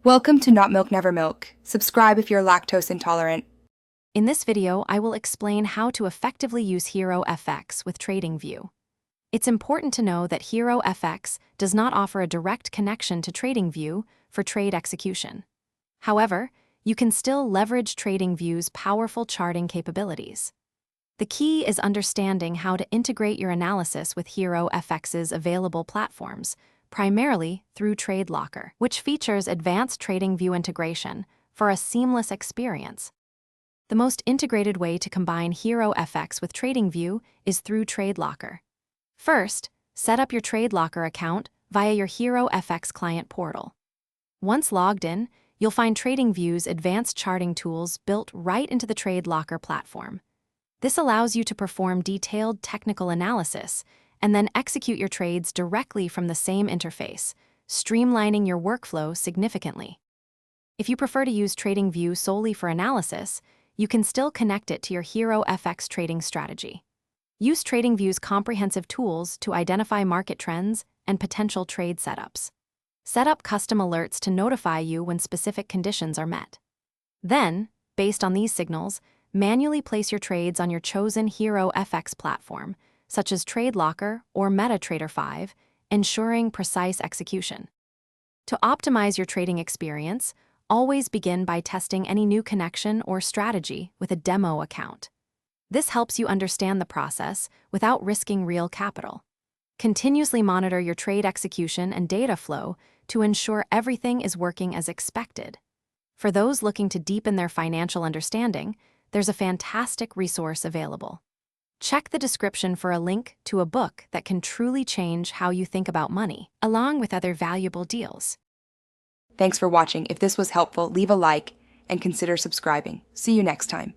Welcome to Not Milk Never Milk. Subscribe if you're lactose intolerant. In this video, I will explain how to effectively use Herofx with TradingView. It's important to know that Herofx does not offer a direct connection to TradingView for trade execution. However, you can still leverage TradingView's powerful charting capabilities. The key is understanding how to integrate your analysis with Herofx's available platforms, primarily through TradeLocker, which features advanced TradingView integration for a seamless experience. The most integrated way to combine Herofx with TradingView is through TradeLocker. First, set up your TradeLocker account via your Herofx client portal. Once logged in, you'll find TradingView's advanced charting tools built right into the TradeLocker platform. This allows you to perform detailed technical analysis and then execute your trades directly from the same interface, streamlining your workflow significantly. If you prefer to use TradingView solely for analysis, you can still connect it to your Herofx trading strategy. Use TradingView's comprehensive tools to identify market trends and potential trade setups. Set up custom alerts to notify you when specific conditions are met. Then, based on these signals, manually place your trades on your chosen Herofx platform, such as TradeLocker or MetaTrader 5, ensuring precise execution. To optimize your trading experience, always begin by testing any new connection or strategy with a demo account. This helps you understand the process without risking real capital. Continuously monitor your trade execution and data flow to ensure everything is working as expected. For those looking to deepen their financial understanding, there's a fantastic resource available. Check the description for a link to a book that can truly change how you think about money, along with other valuable deals. Thanks for watching. If this was helpful, leave a like and consider subscribing. See you next time.